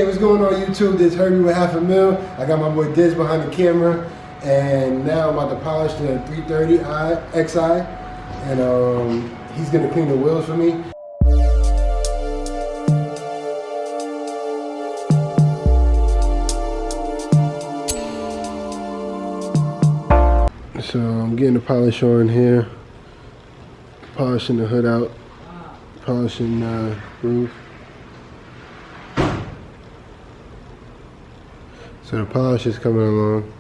what's going on YouTube? This is Herbie with Half a Mil. I got my boy Diz behind the camera, and now I'm about to polish the 330i XI, and he's gonna clean the wheels for me. So I'm getting the polish on here, polishing the hood out, polishing the roof. So the polish is coming along.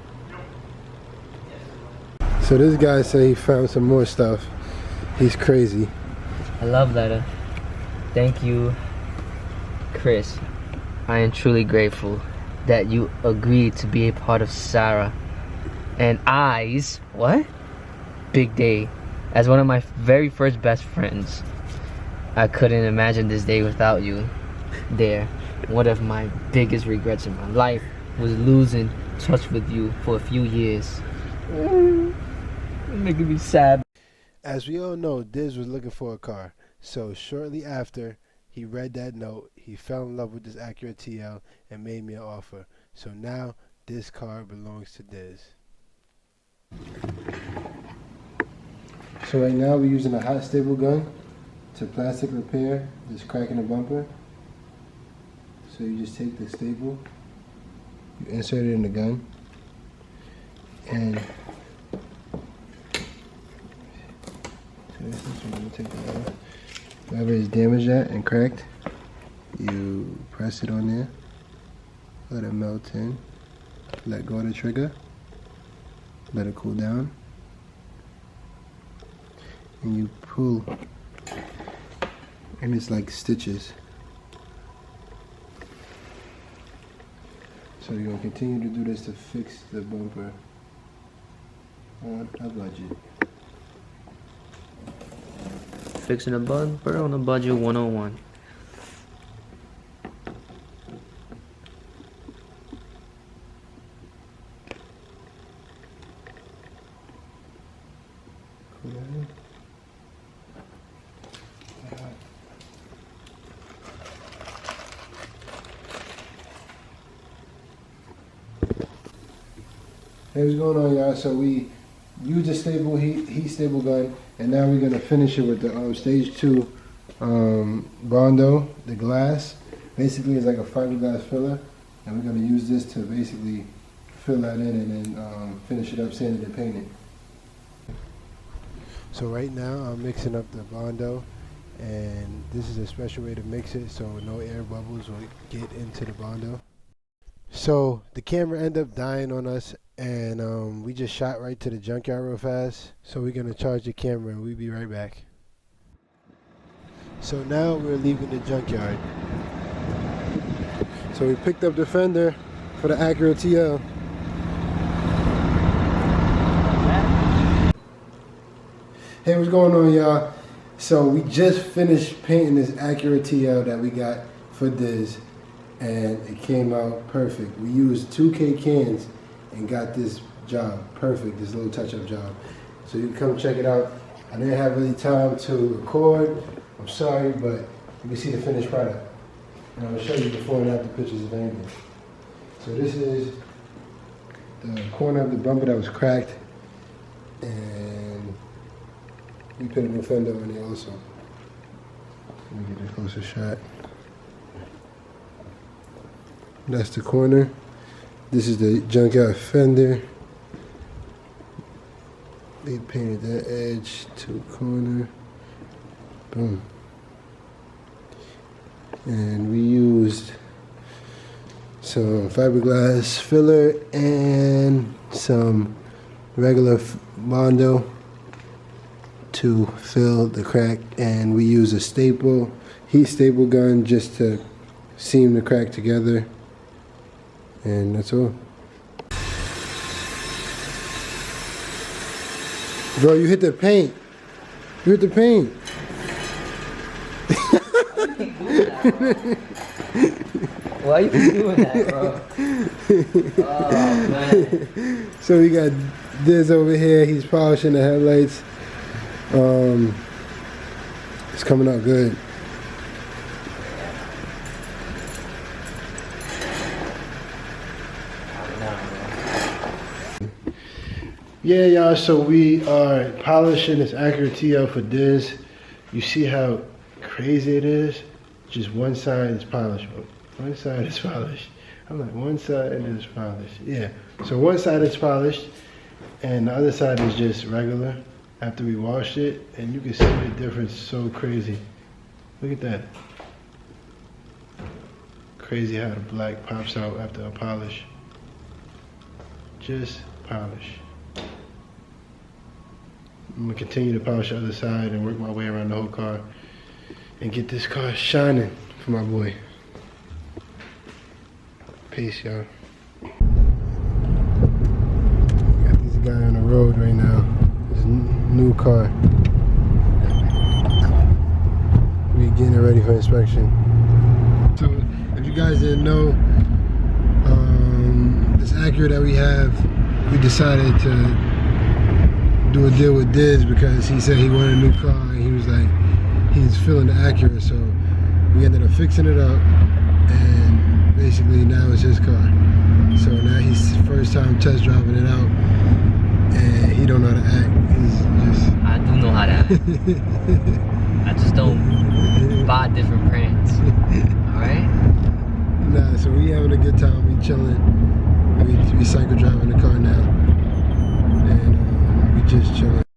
So this guy said he found some more stuff. He's crazy. I love that. Thank you, Chris. I am truly grateful that you agreed to be a part of Sarah and I's big day as one of my very first best friends. I couldn't imagine this day without you there. One of my biggest regrets in my life was losing touch with you for a few years. Making me sad. As we all know, Diz was looking for a car. So shortly after he read that note, he fell in love with this Acura TL and made me an offer. So now this car belongs to Diz. So right now we're using a hot staple gun to plastic repair this crack in the bumper. So you just take the staple, you insert it in the gun, and wherever it's damaged at and cracked, you press it on there, let it melt in, let go of the trigger, let it cool down, and you pull, and it's like stitches. So you're going to continue to do this to fix the bumper on a budget. Fixing a bumper on a budget 101. Hey, what's going on, y'all? So we used a stable heat stable gun, and now we're gonna finish it with the stage 2 Bondo, the glass. Basically, it's like a fiberglass filler, and we're gonna use this to basically fill that in and then finish it up, sand it and paint it. So right now I'm mixing up the Bondo, and this is a special way to mix it so no air bubbles will get into the Bondo. So the camera ended up dying on us, and we just shot right to the junkyard real fast. So we're gonna charge the camera and we'll be right back. So now we're leaving the junkyard. So we picked up the fender for the Acura TL. Hey, what's going on, y'all? So we just finished painting this Acura TL that we got for Diz, and it came out perfect. We used 2K cans and got this job perfect, this little touch-up job. So you can come check it out. I didn't have really time to record. I'm sorry, but you can see the finished product. And I'm gonna show you before and after pictures of anything. So this is the corner of the bumper that was cracked, and we put a new fender on there also. Let me get a closer shot. That's the corner. This is the junkyard fender. They painted that edge to corner. Boom. And we used some fiberglass filler and some regular Bondo to fill the crack, and we use a staple, heat staple gun just to seam the crack together. And that's all. Bro, you hit the paint. You hit the paint. Why you doing that, bro? Oh, man. So we got Diz over here. He's polishing the headlights. It's coming out good. now, man. Yeah, y'all, so we are polishing this Acura TL for Diz. You see how crazy it is? Just one side is polished. One side is polished. I'm like, one side is polished. Yeah, so one side is polished and the other side is just regular after we washed it. And you can see the difference so crazy. Look at that. Crazy how the black pops out after a polish. Just polish. I'm gonna continue to polish the other side and work my way around the whole car and get this car shining for my boy. Peace, y'all. Got this guy on the road right now. His new car. We getting it ready for inspection. So, if you guys didn't know, this Acura that we have, we decided to do a deal with Diz because he said he wanted a new car and he was like, he's feeling the Acura, so we ended up fixing it up and basically now it's his car. So now he's first time test driving it out and he don't know how to act. He's just... I do know how to act. I just don't buy different brands. Alright? Nah, so we having a good time, we chilling. We cycle driving the car now. And we just chilling.